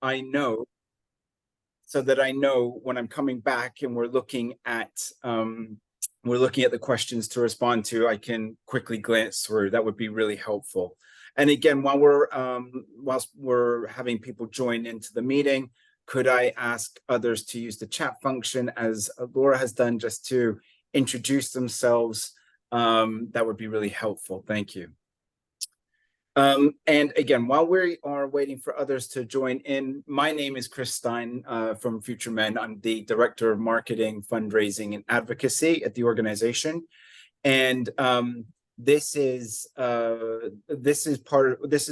I know so that I know when I'm coming back and we're looking at the questions to respond to, I can quickly glance through. That would be really helpful. And again, whilst we're having people join into the meeting, could I ask others to use the chat function as Laura has done, just to introduce themselves? That would be really helpful. Thank you. And again, while we are waiting for others to join in, my name is Chris Stein from Future Men. I'm the Director of Marketing, Fundraising, and Advocacy at the organization. And this is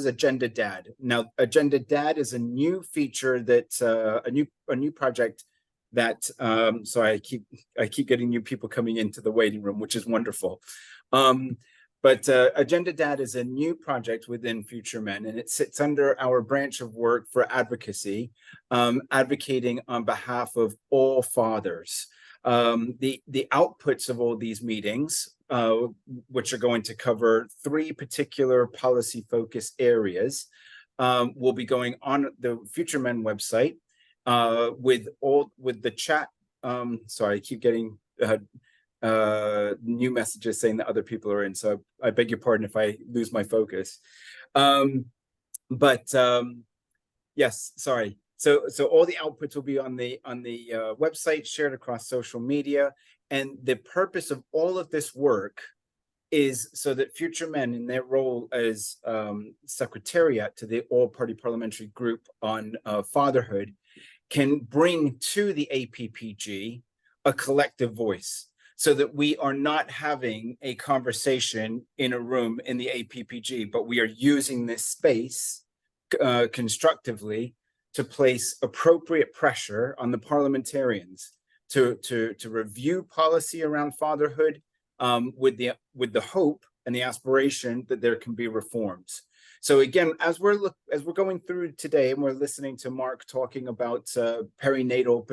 Agenda Dad. Now, Agenda Dad is a new feature that a new project that so I keep getting new people coming into the waiting room, which is wonderful. But Agenda Dad is a new project within Future Men, and it sits under our branch of work for advocacy, advocating on behalf of all fathers. The outputs of all these meetings, which are going to cover 3 particular policy focus areas, will be going on the Future Men website with the chat. Sorry, I keep getting new messages saying that other people are in, so I beg your pardon if I lose my focus. Yes, sorry. So all the outputs will be on the website, shared across social media, and the purpose of all of this work is so that Future Men, in their role as secretariat to the all-party parliamentary group on fatherhood, can bring to the APPG a collective voice, so that we are not having a conversation in a room in the APPG, but we are using this space constructively to place appropriate pressure on the parliamentarians to review policy around fatherhood, with the hope and the aspiration that there can be reforms. So again, as we're going through today, and we're listening to Mark talking about perinatal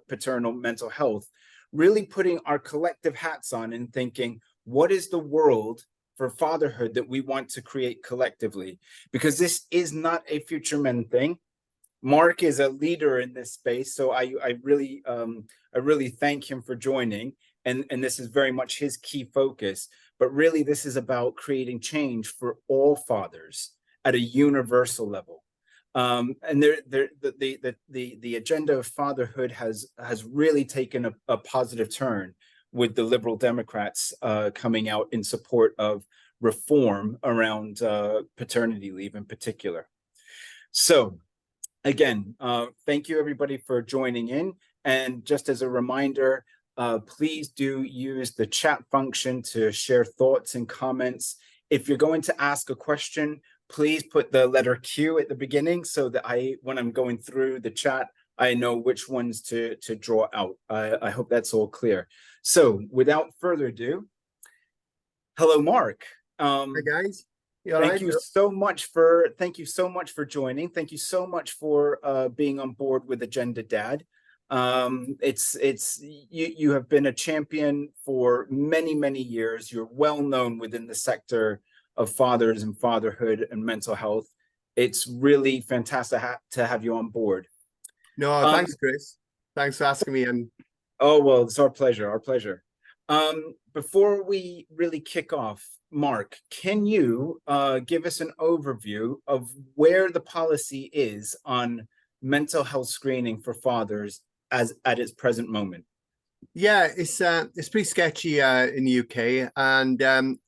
paternal mental health, really putting our collective hats on and thinking, what is the world for fatherhood that we want to create collectively? Because this is not a Future Men thing. Mark is a leader in this space, so I really thank him for joining, and this is very much his key focus. But really, this is about creating change for all fathers at a universal level. And the agenda of fatherhood has really taken a positive turn, with the Liberal Democrats coming out in support of reform around paternity leave in particular. So again, thank you everybody for joining in. And just as a reminder, please do use the chat function to share thoughts and comments. If you're going to ask a question, please put the letter Q at the beginning, so that when I'm going through the chat, I know which ones to draw out. I hope that's all clear. So without further ado, hello, Mark. Hi guys. Thank you so much for joining. Thank you so much for being on board with Agenda Dad. You have been a champion for many years. You're well known within the sector of fathers and fatherhood and mental health. It's really fantastic to have you on board. No, thanks, Chris. Thanks for asking me. And oh, well, it's our pleasure. Before we really kick off, Mark, can you give us an overview of where the policy is on mental health screening for fathers at its present moment? Yeah, it's pretty sketchy in the UK, and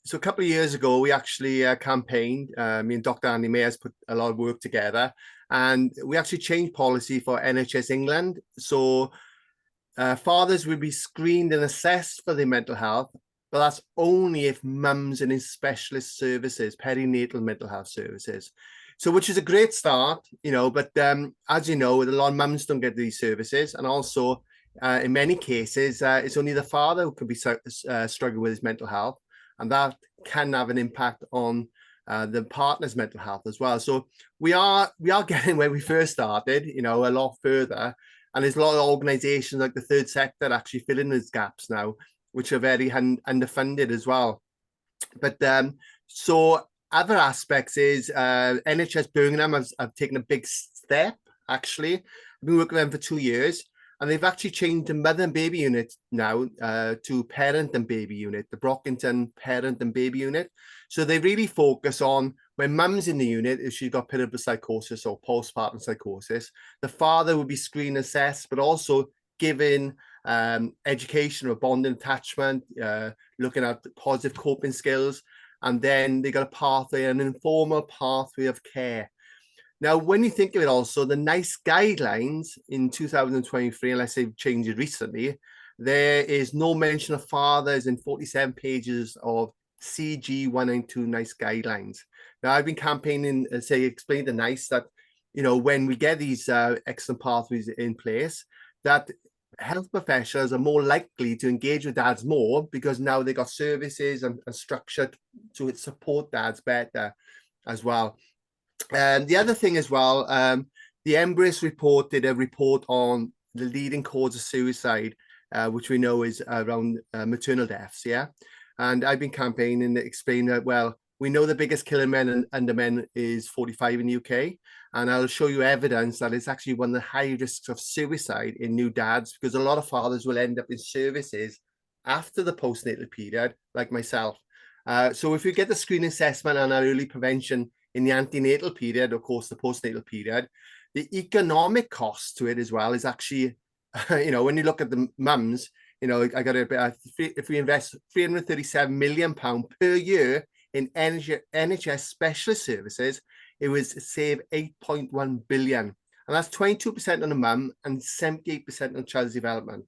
so a couple of years ago we actually campaigned. Me and Dr. Andy Mayers put a lot of work together, and we actually changed policy for NHS England. So fathers will be screened and assessed for their mental health, but that's only if mums are in specialist services, perinatal mental health services. So, which is a great start, but as you know, a lot of mums don't get these services, and also in many cases, it's only the father who could be struggling with his mental health, and that can have an impact on the partner's mental health as well. So we are getting where we first started, a lot further, and there's a lot of organisations like the third sector actually filling those gaps now, which are very underfunded as well. But so other aspects is NHS Birmingham have taken a big step, actually. I've been working with them for 2 years, and they've actually changed the mother and baby unit now to parent and baby unit, the Brockington parent and baby unit. So they really focus on when mum's in the unit, if she's got perinatal psychosis or postpartum psychosis, the father will be screen assessed, but also given education or bonding attachment, looking at positive coping skills. And then they got a pathway, an informal pathway of care. Now, when you think of it also, the NICE guidelines in 2023, unless they've changed it recently, there is no mention of fathers in 47 pages of CG 192 NICE guidelines. Now, I've been campaigning, explain to NICE that, when we get these excellent pathways in place, that health professionals are more likely to engage with dads more because now they got services and structure to support dads better as well. And the other thing as well, the Embrace report did a report on the leading cause of suicide, which we know is around maternal deaths. Yeah. And I've been campaigning to explain that, well, we know the biggest killer men under men is 45 in the UK. And I'll show you evidence that it's actually one of the high risks of suicide in new dads, because a lot of fathers will end up in services after the postnatal period, like myself. So if you get the screening assessment and our early prevention in the antenatal period, of course, the postnatal period, the economic cost to it as well is actually, when you look at the mums, I got if we invest £337 million per year in NHS specialist services, it was save 8.1 billion. And that's 22% on the mum and 78% on child's development.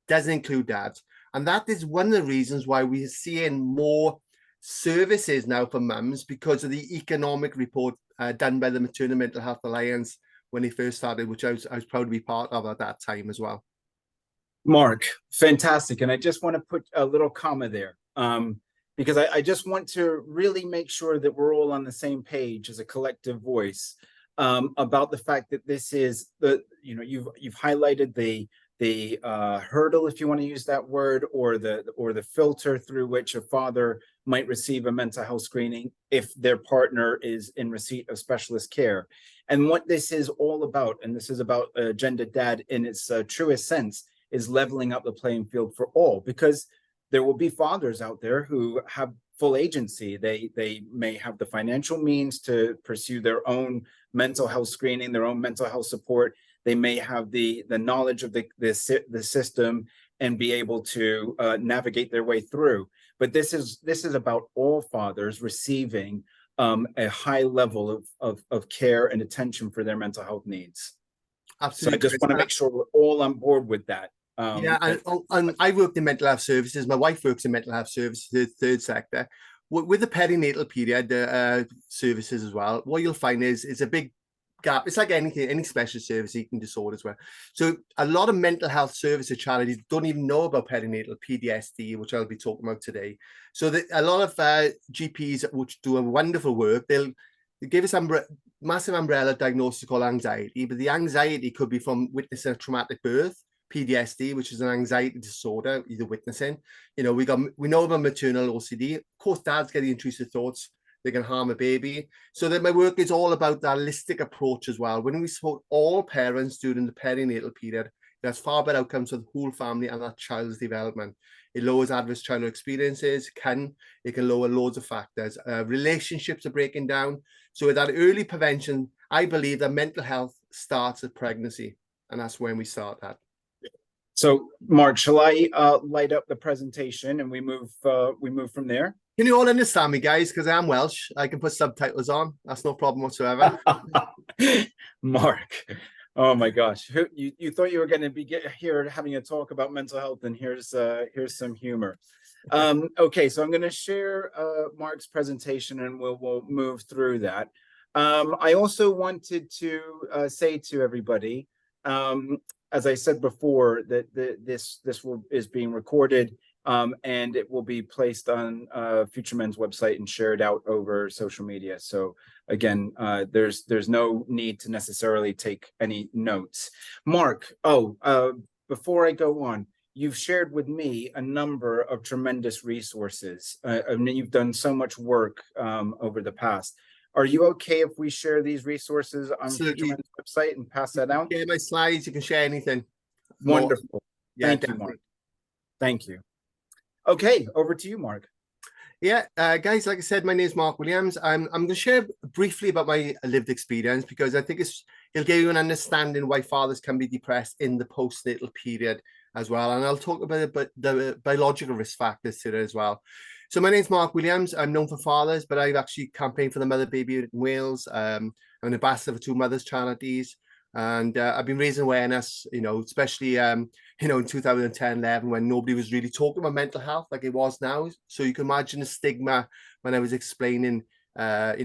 Doesn't include dads. And that is one of the reasons why we're seeing more services now for mums, because of the economic report done by the Maternal Mental Health Alliance when they first started, which I was proud to be part of at that time as well. Mark, fantastic. And I just want to put a little comma there, because I just want to really make sure that we're all on the same page as a collective voice about the fact that this is you've highlighted the hurdle, if you want to use that word, or the filter through which a father might receive a mental health screening if their partner is in receipt of specialist care. And what this is all about, and this is about Gender Dad in its truest sense, is leveling up the playing field for all, because there will be fathers out there who have full agency. They may have the financial means to pursue their own mental health screening, their own mental health support. They may have the knowledge of the system and be able to navigate their way through. But this is about all fathers receiving a high level of care and attention for their mental health needs. Absolutely. So I just want to make sure we're all on board with that. And I worked in mental health services. My wife works in mental health services, the third sector. With the perinatal period services as well, what you'll find is it's a big gap. It's like any special service, eating disorder as well. So a lot of mental health services charities don't even know about perinatal PTSD, which I'll be talking about today. So a lot of GPs which do a wonderful work, they give us massive umbrella diagnosis called anxiety, but the anxiety could be from witnessing a traumatic birth, PTSD, which is an anxiety disorder, either witnessing. We know about maternal OCD. Of course, dads get the intrusive thoughts. They can harm a baby. So that my work is all about the holistic approach as well. When we support all parents during the perinatal period, it has far better outcomes for the whole family and that child's development. It lowers adverse childhood experiences. It can lower loads of factors. Relationships are breaking down. So with that early prevention, I believe that mental health starts at pregnancy, and that's when we start that. So, Mark, shall I light up the presentation and we move from there? Can you all understand me, guys? Because I am Welsh. I can put subtitles on. That's no problem whatsoever. Mark, oh my gosh, you thought you were going to be here having a talk about mental health, and here's some humor. Okay, so I'm going to share Mark's presentation, and we'll move through that. I also wanted to say to everybody, as I said before, that this is being recorded, and it will be placed on Future Men's website and shared out over social media. So again, there's no need to necessarily take any notes. Mark, before I go on, you've shared with me a number of tremendous resources. I mean, you've done so much work over the past. Are you okay if we share these resources on Absolutely. Tremendous website and pass You that can out? share my slides, you can share anything. More, Wonderful. yeah, Thank you, definitely. Mark. Thank you. Okay, over to you, Mark. Yeah, guys, like I said, my name is Mark Williams. I'm going to share briefly about my lived experience because I think it'll give you an understanding why fathers can be depressed in the postnatal period as well. And I'll talk about the biological risk factors to it as well. So my name's Mark Williams. I'm known for fathers, but I've actually campaigned for the Mother Baby in Wales. I'm an ambassador for two mothers charities. And I've been raising awareness, especially in 2010, 11, when nobody was really talking about mental health like it was now. So you can imagine the stigma when I was explaining, how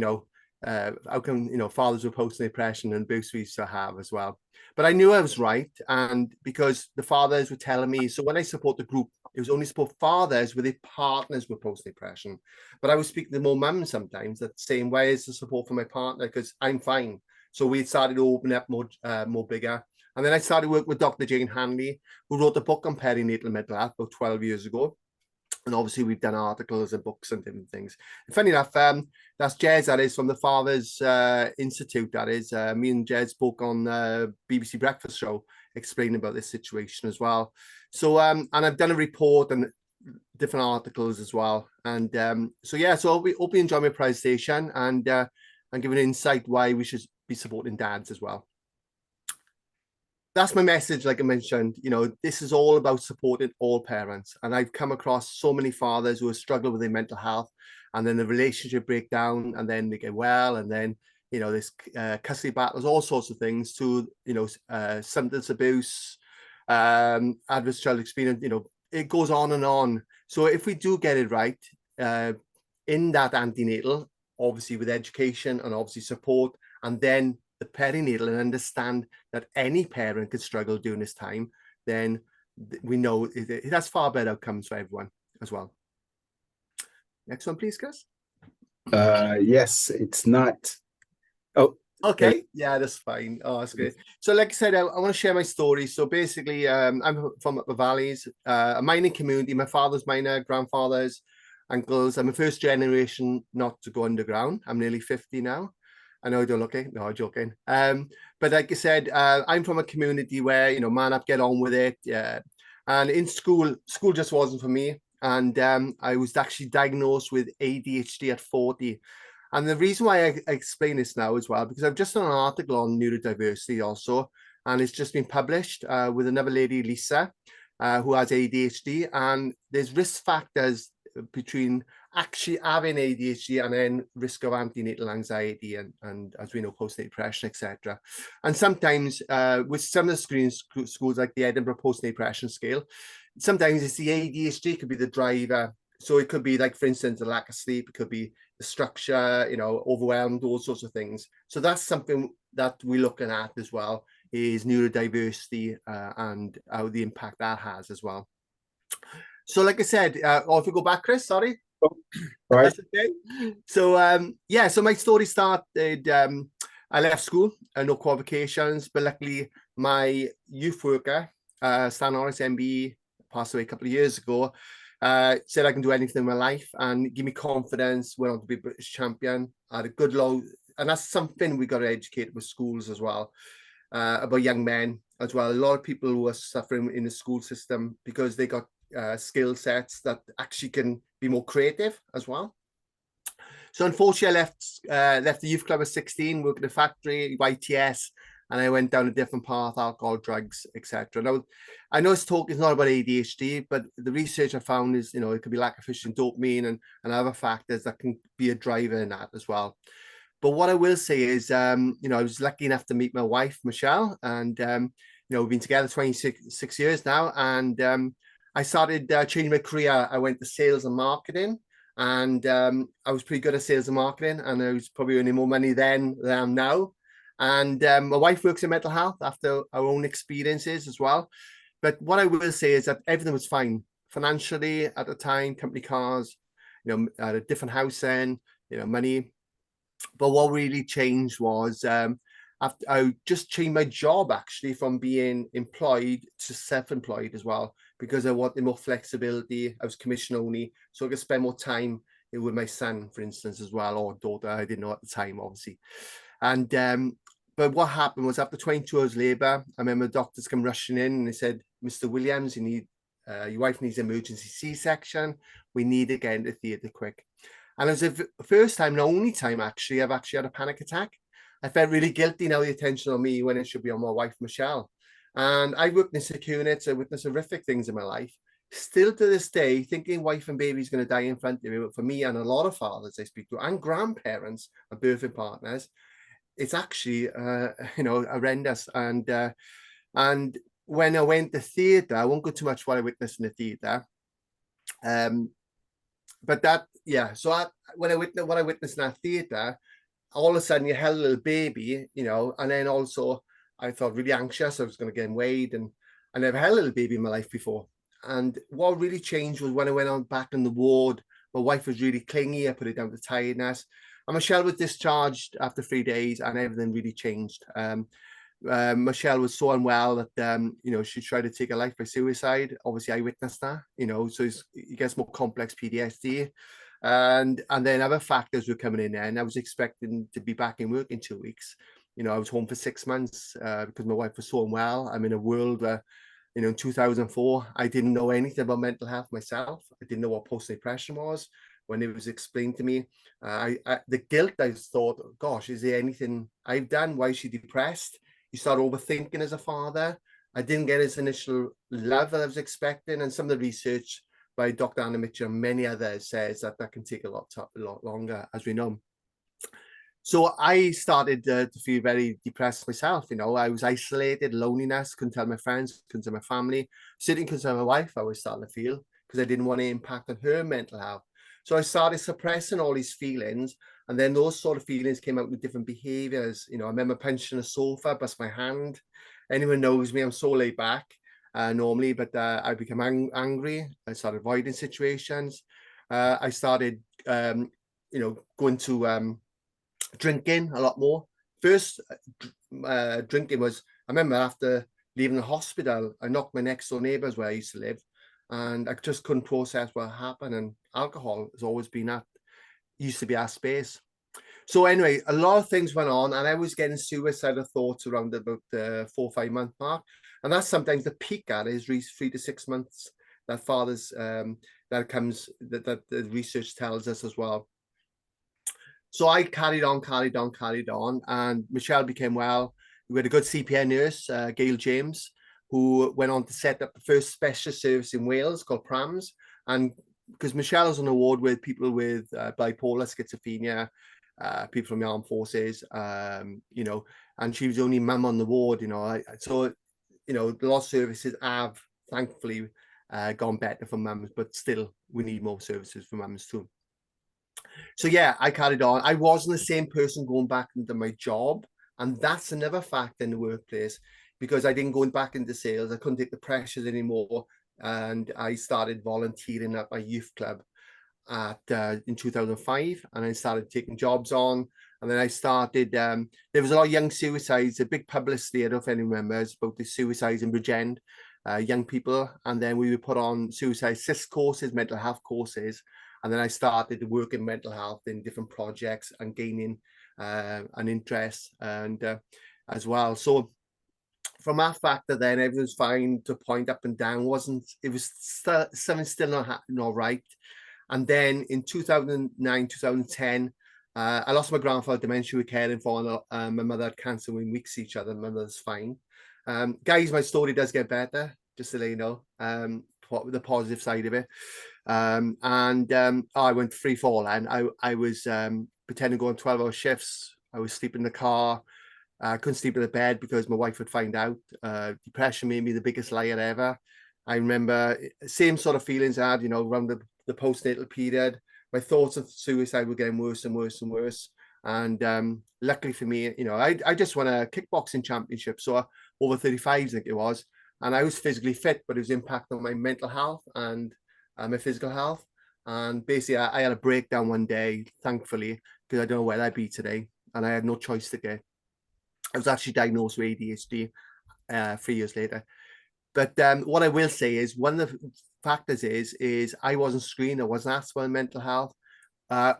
come, fathers were posting depression and abuse we used to have as well. But I knew I was right. And because the fathers were telling me, so when I support the group, it was only support fathers with their partners with post-depression. But I was speaking to more mums sometimes that saying, where is the support for my partner? Because I'm fine. So we started to open up more bigger. And then I started working with Dr. Jane Hanley, who wrote a book on perinatal mental health about 12 years ago. And obviously we've done articles and books and different things. And funny enough, that's Jez, that is from the Fathers Institute. That is me and Jez spoke on BBC Breakfast Show explaining about this situation as well. So and I've done a report and different articles as well. And so I hope you enjoy my presentation and give an insight why we should be supporting dads as well. That's my message. Like I mentioned, this is all about supporting all parents. And I've come across so many fathers who have struggled with their mental health and then the relationship breakdown and then they get well. And then, this custody battles, all sorts of things to, substance abuse, adverse child experience, it goes on and on. So if we do get it right in that antenatal, obviously with education and obviously support, and then the perinatal and understand that any parent could struggle during this time, then we know it has far better outcomes for everyone as well. Next one, please, Chris. Yes, it's not. Oh, okay. Yeah, that's fine. Oh, that's good. So like I said, I want to share my story. So basically, I'm from up the valleys, a mining community. My father's miner, grandfathers, uncles. I'm a first generation not to go underground. I'm nearly 50 now. I know I don't look it. No, I'm joking. But like I said, I'm from a community where, man up, get on with it. Yeah. And in school just wasn't for me. And I was actually diagnosed with ADHD at 40. And the reason why I explain this now as well, because I've just done an article on neurodiversity also, and it's just been published with another lady, Lisa, who has ADHD. And there's risk factors between actually having ADHD and then risk of antenatal anxiety and as we know, postnatal depression, etc. And sometimes with some of the screening schools like the Edinburgh postnatal depression scale, sometimes it's the ADHD could be the driver. So it could be like, for instance, the lack of sleep, it could be the structure, overwhelmed, all sorts of things. So that's something that we're looking at as well, is neurodiversity and how the impact that has as well. So like I said, if we go back, Chris, sorry. Oh, right. That's okay. So so my story started, I left school, no qualifications, but luckily my youth worker, Stan Norris, MBE, passed away a couple of years ago, said I can do anything in my life and give me confidence, went on to be British champion, had a good low, and that's something we got to educate with schools as well, about young men as well. A lot of people who are suffering in the school system because they got skill sets that actually can be more creative as well. So unfortunately, I left the youth club at 16, worked in a factory, YTS, and I went down a different path, alcohol, drugs, etc. Now, I know this talk is not about ADHD, but the research I found is, it could be lack of efficient dopamine and other factors that can be a driver in that as well. But what I will say is, I was lucky enough to meet my wife, Michelle, and, we've been together 26 years now. And I started changing my career. I went to sales and marketing, and I was pretty good at sales and marketing, and I was probably earning more money then than I am now. And my wife works in mental health after our own experiences as well. But what I will say is that everything was fine financially at the time, company cars, at a different house then, money. But what really changed was I just changed my job actually from being employed to self-employed as well. because I wanted more flexibility. I was commission only, so I could spend more time with my son, for instance, as well, or daughter. I didn't know at the time, obviously. And but what happened was, after 22 hours labour, I remember the doctors come rushing in and they said, "Mr. Williams, you need your wife needs emergency C-section. We need to get into theatre quick." And it was the first time, and only time actually, I've actually had a panic attack. I felt really guilty now, the attention on me when it should be on my wife, Michelle. And I worked in secure units, I witnessed horrific things in my life. Still to this day, thinking wife and baby is going to die in front of me. But for me and a lot of fathers I speak to, and grandparents and birthing partners, it's actually, horrendous. And when I went to theatre, I won't go too much what I witnessed in the theatre. But that, yeah. So when I witnessed what I witnessed in that theatre, all of a sudden you held a little baby, and then also I felt really anxious. I was going to get weighed, and I never had a little baby in my life before. And what really changed was when I went on back in the ward. My wife was really clingy. I put it down to tiredness. And Michelle was discharged after 3 days, and everything really changed. Michelle was so unwell that she tried to take her life by suicide. Obviously, I witnessed that. So it gets more complex PTSD, and then other factors were coming in there. And I was expecting to be back in work in 2 weeks. I was home for 6 months because my wife was so unwell. I'm in a world where, in 2004, I didn't know anything about mental health myself. I didn't know what post-depression was. When it was explained to me, the guilt, I thought, gosh, is there anything I've done? Why is she depressed? You start overthinking as a father. I didn't get his initial love that I was expecting. And some of the research by Dr. Anna Mitchell and many others says that can take a lot longer, as we know. So I started to feel very depressed myself. I was isolated, loneliness, couldn't tell my friends, couldn't tell my family. Sitting couldn't tell my wife, I was starting to feel, because I didn't want to impact on her mental health. So I started suppressing all these feelings. And then those sort of feelings came out with different behaviors. I remember punching a sofa, bust my hand. Anyone knows me, I'm so laid back normally, but I became angry. I started avoiding situations. I started, going to drinking a lot more. First drinking was, I remember after leaving the hospital, I knocked my next door neighbours where I used to live, and I just couldn't process what happened. And alcohol has always been used to be our space. So anyway, a lot of things went on, and I was getting suicidal thoughts around about the 4 or 5 month mark. And that's sometimes the peak at is 3 to 6 months that fathers, that the research tells us as well. So I carried on, and Michelle became well. We had a good CPN nurse, Gail James, who went on to set up the first specialist service in Wales called PRAMS. And because Michelle was on a ward with people with bipolar, schizophrenia, people from the armed forces, and she was the only mum on the ward, so, a lot of services have thankfully gone better for mums, but still we need more services for mums too. So yeah, I carried on. I wasn't the same person going back into my job. And that's another factor in the workplace, because I didn't go back into sales. I couldn't take the pressures anymore. And I started volunteering at my youth club in 2005. And I started taking jobs on. And then I started, there was a lot of young suicides, a big publicity, I don't know if anyone remembers, about the suicides in Bridgend, young people. And then we would put on suicide assist courses, mental health courses. And then I started to work in mental health in different projects and gaining an interest and as well. So from that factor, then everything was fine to point up and down. It was something still not right. And then in 2009, 2010, I lost my grandfather, dementia, we were caring for, and my mother had cancer within weeks of each other. My mother's fine. Guys, my story does get better, just to let you know, the positive side of it. I went free fall, and I was pretending to go on 12-hour shifts. I was sleeping in the car. I couldn't sleep in the bed because my wife would find out. Depression made me the biggest liar ever. I remember same sort of feelings I had, around the postnatal period. My thoughts of suicide were getting worse and worse and worse. And luckily for me, I just won a kickboxing championship, so over 35s, I think it was. And I was physically fit, but it was impact on my mental health and my physical health. And basically, I had a breakdown one day, thankfully, because I don't know where I'd be today. And I had no choice to get. I was actually diagnosed with ADHD 3 years later. But what I will say is one of the factors is I wasn't screened. I wasn't asked about mental health.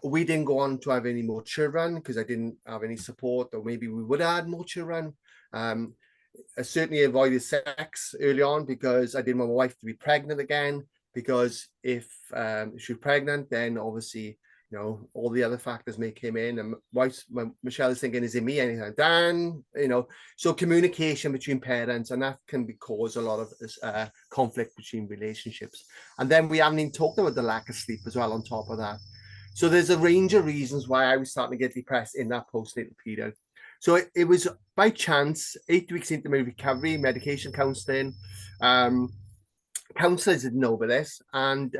We didn't go on to have any more children because I didn't have any support, or maybe we would have had more children. I certainly avoided sex early on because I didn't want my wife to be pregnant again. Because if she was pregnant, then obviously, you know, all the other factors may come in. And Michelle is thinking, is it me anytime? Dan, you know, so communication between parents, and that can cause a lot of conflict between relationships. And then we haven't even talked about the lack of sleep as well on top of that. So there's a range of reasons why I was starting to get depressed in that postnatal period. So it was by chance, 8 weeks into my recovery, medication counseling, counselors didn't know about this, and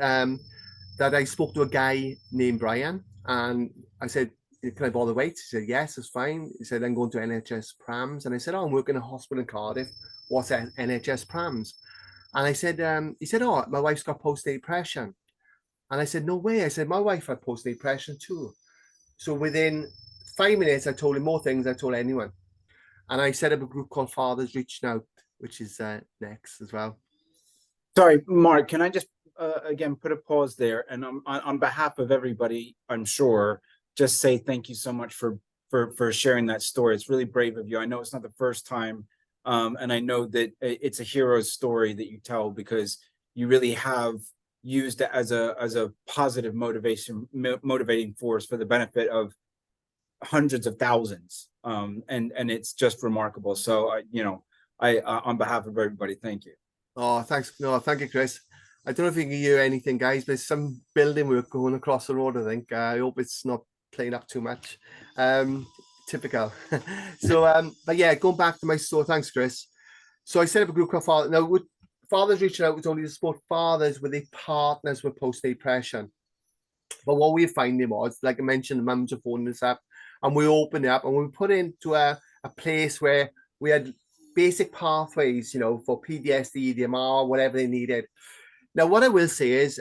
that I spoke to a guy named Brian, and I said, can I bother wait? He said, yes, it's fine. He said, I'm going to NHS Prams. And I said, oh, I'm working in a hospital in Cardiff. What's NHS Prams? And I said, he said, oh, my wife's got postnatal depression. And I said, no way. I said, my wife had postnatal depression too. So within 5 minutes, I told him more things than I told anyone. And I set up a group called Fathers Reaching Out, which is next as well. Sorry, Mark, can I just again put a pause there, and on behalf of everybody, I'm sure, just say thank you so much for sharing that story. It's really brave of you. I know it's not the first time, and I know that it's a hero's story that you tell, because you really have used it as a positive motivating force for the benefit of hundreds of thousands, and it's just remarkable. So you know, I on behalf of everybody, thank you. Oh, thanks. No, thank you, Chris. I don't know if you can hear anything, guys, but there's some building work going across the road, I think. I hope it's not playing up too much. Typical. So, but yeah, going back to my story, thanks, Chris. So I set up a group called Father. Now, Fathers Reaching Out was only to support fathers with their partners with postnatal depression. But what we were finding was, like I mentioned, the mums are phoning us up, and we opened it up and we put it into a place where we had basic pathways, you know, for PTSD, EDMR, whatever they needed. Now, what I will say is,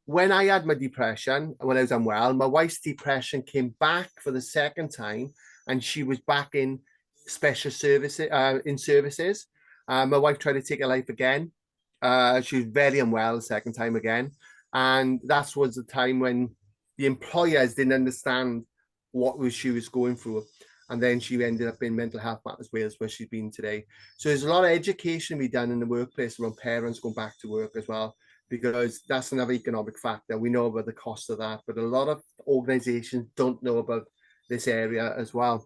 when I had my depression, when I was unwell, my wife's depression came back for the second time, and she was back in special services, in services. My wife tried to take her life again. She was very unwell the second time again. And that was the time when the employers didn't understand what she was going through. And then she ended up in Mental Health Matters Wales, where she's been today. So there's a lot of education to be done in the workplace around parents going back to work as well, because that's another economic factor. We know about the cost of that, but a lot of organizations don't know about this area as well.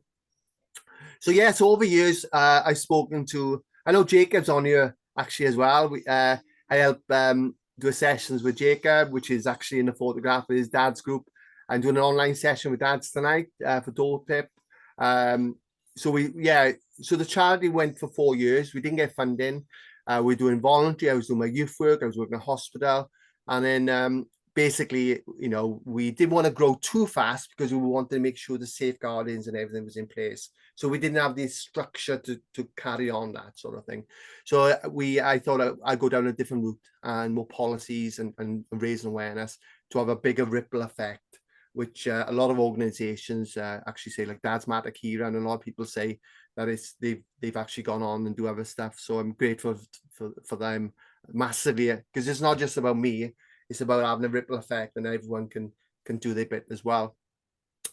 So yes, over years, I've spoken to, I know Jacob's on here actually as well. I help do sessions with Jacob, which is actually in the photograph of his dad's group. I'm doing an online session with dads tonight for Doortip. So the charity went for 4 years. We didn't get funding. We're doing voluntary. I was doing my youth work. I was working in a hospital. And then basically, you know, we didn't want to grow too fast because we wanted to make sure the safeguardings and everything was in place. So we didn't have the structure to carry on that sort of thing. So I thought I'd go down a different route and more policies and raising awareness to have a bigger ripple effect, which a lot of organizations actually say, like Dad's Matter Kira, and a lot of people say that they've actually gone on and do other stuff. So I'm grateful for them massively, because it's not just about me, it's about having a ripple effect, and everyone can do their bit as well.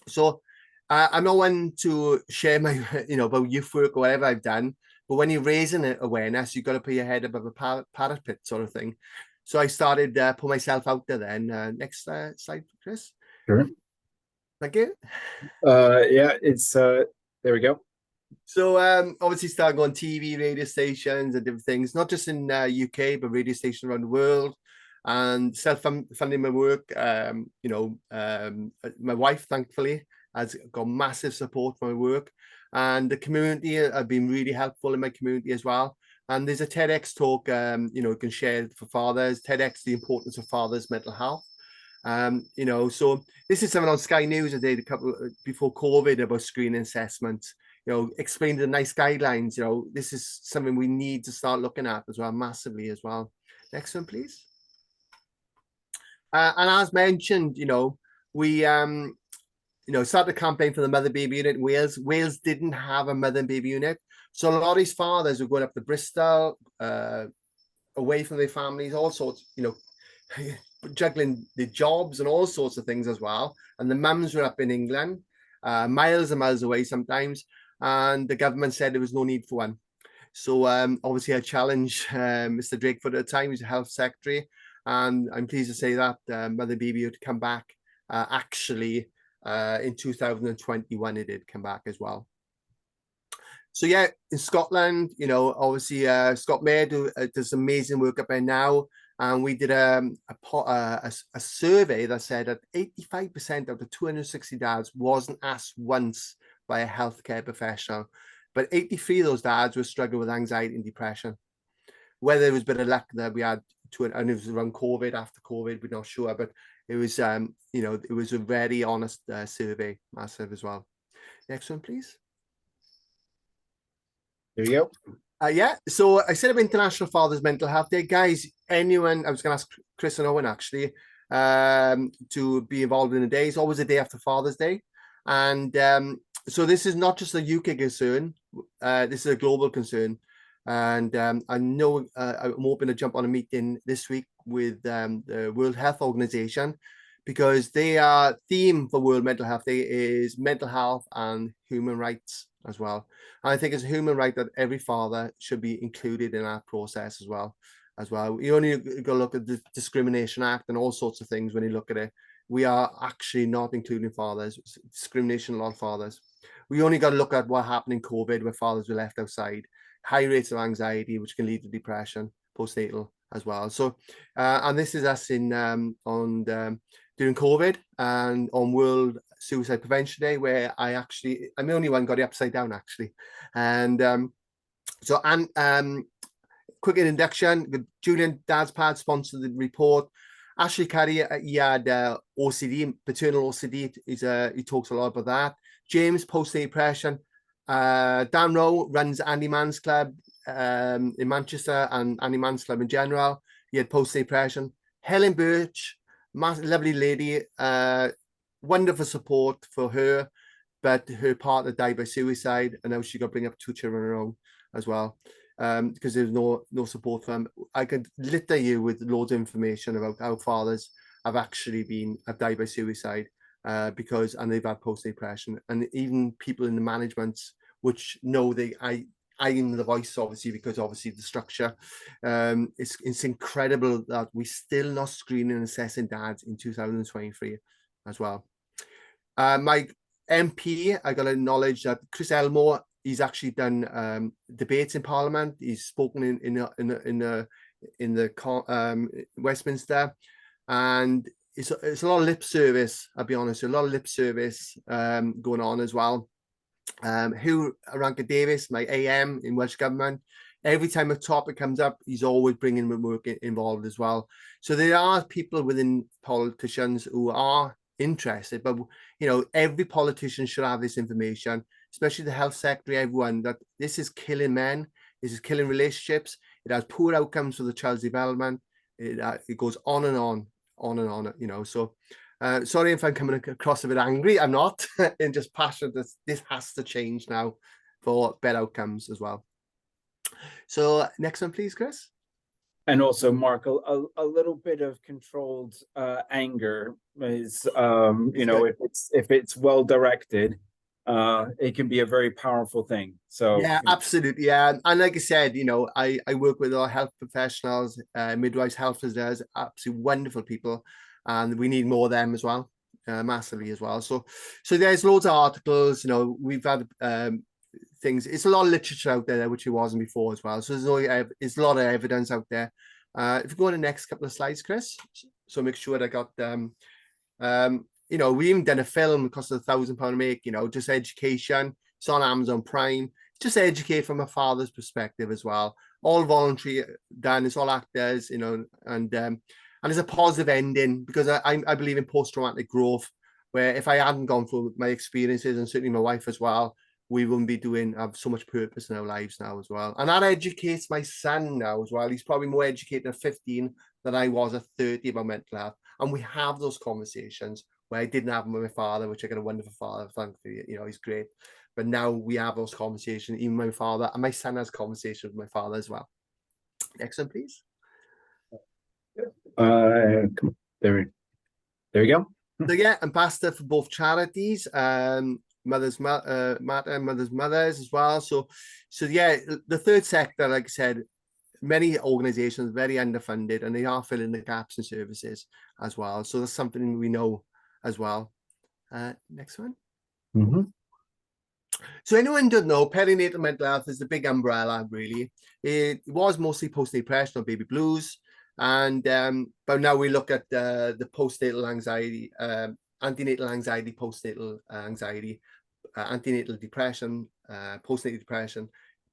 So I'm not one to share my, you know, about youth work or whatever I've done, but when you're raising awareness, you've got to put your head above a parrot pit sort of thing. So I started put myself out there then. Next slide, Chris. Sure. Thank you. Yeah, it's there we go. So Obviously started going TV, radio stations and different things, not just in UK, but radio stations around the world, and self-funding my work. My wife, thankfully, has got massive support for my work, and the community have been really helpful in my community as well. And there's a TEDx talk, you can share for fathers. TEDx, the importance of fathers' mental health. So this is something on Sky News I did a couple before COVID about screening assessments. Explain the nice guidelines. This is something we need to start looking at as well, massively as well. Next one, please. And as mentioned, we started a campaign for the mother baby unit in Wales. Wales didn't have a mother and baby unit, so a lot of these fathers were going up to Bristol, away from their families, all sorts, juggling the jobs and all sorts of things as well. And the mums were up in England, miles and miles away sometimes, and the government said there was no need for one. So obviously I challenged Mr. Drakeford at the time, he's the health secretary, and I'm pleased to say that Mother Baby would come back actually in 2021, it did come back as well. So yeah, in Scotland, obviously Scott Mayer does amazing work up there now. And we did a survey that said that 85% of the 260 dads wasn't asked once by a healthcare professional, but 83 of those dads were struggling with anxiety and depression. Whether it was a bit of luck that we had and it was around COVID, after COVID, we're not sure, but it was, it was a very honest survey, massive as well. Next one, please. There you go. Yeah, so I said about International Father's Mental Health Day. Guys, anyone, I was going to ask Chris and Owen actually to be involved in the day. It's always a day after Father's Day. And so this is not just a UK concern, this is a global concern. And I know I'm hoping to jump on a meeting this week with the World Health Organization, because their theme for World Mental Health Day is mental health and human rights as well. And I think it's a human right that every father should be included in that process as well. You only go look at the Discrimination Act and all sorts of things when you look at it. We are actually not including fathers. It's discrimination, a lot of fathers. We only got to look at what happened in COVID, where fathers were left outside. High rates of anxiety, which can lead to depression, postnatal as well. So, and this is us in during COVID and on World Suicide Prevention Day, where I'm the only one got it upside down actually. And quick introduction: Julian Dad's Pad sponsored the report. Ashley Curry, he had OCD, paternal OCD. He talks a lot about that. James, postnatal depression. Dan Rowe runs Andy Mann's Club in Manchester and Andy Mann's Club in general. He had postnatal depression. Helen Birch, lovely lady, wonderful support for her, but her partner died by suicide, and now she got to bring up 2 children of her own as well, because there's no support for them. I could litter you with loads of information about how fathers have died by suicide, and they've had postnatal depression, and even people in the management, which know I'm the voice, obviously, because obviously the structure. It's incredible that we're still not screening and assessing dads in 2023 as well. My MP, I got to acknowledge that Chris Elmore, he's actually done debates in Parliament. He's spoken in Westminster, and it's a lot of lip service. I'll be honest, a lot of lip service going on as well. Hugh Rankin Davis, my AM in Welsh Government, every time a topic comes up, he's always bringing work involved as well. So there are people within politicians who are interested, but every politician should have this information, especially the health secretary, everyone, that this is killing men, this is killing relationships, it has poor outcomes for the child's development, it goes on and on so sorry if I'm coming across a bit angry. I'm not. And just passionate that this has to change now for better outcomes as well. So next one, please, Chris. And also, Mark, a little bit of controlled anger is, if it's well directed, it can be a very powerful thing. So yeah, absolutely. Yeah, and like I said, I work with our health professionals, midwives, health visitors, absolutely wonderful people, and we need more of them as well, massively as well. So there's loads of articles. We've had things. It's a lot of literature out there, which it wasn't before as well. So there's a lot of evidence out there. If you go on the next couple of slides, Chris. So make sure that I got them. We even done a film. It cost £1,000 to make. Just education. It's on Amazon Prime. Just educate from a father's perspective as well. All voluntary done. It's all actors. And there's a positive ending, because I believe in post-traumatic growth, where if I hadn't gone through my experiences, and certainly my wife as well, we wouldn't be have so much purpose in our lives now as well. And that educates my son now as well. He's probably more educated at 15 than I was at 30 about mental health. And we have those conversations where I didn't have them with my father, which I got a wonderful father, thankfully, he's great. But now we have those conversations, even my father, and my son has conversations with my father as well. Next one, please. There you go. So yeah, ambassador for both charities, Mothers Matter, Mothers as well. So yeah, the third sector, like I said, many organizations very underfunded, and they are filling the gaps in services as well. So that's something we know as well. Next one. So anyone doesn't know, perinatal mental health is the big umbrella, really. It was mostly postnatal depression or baby blues. And but now we look at the postnatal anxiety, antenatal anxiety, postnatal anxiety, antenatal depression, postnatal depression,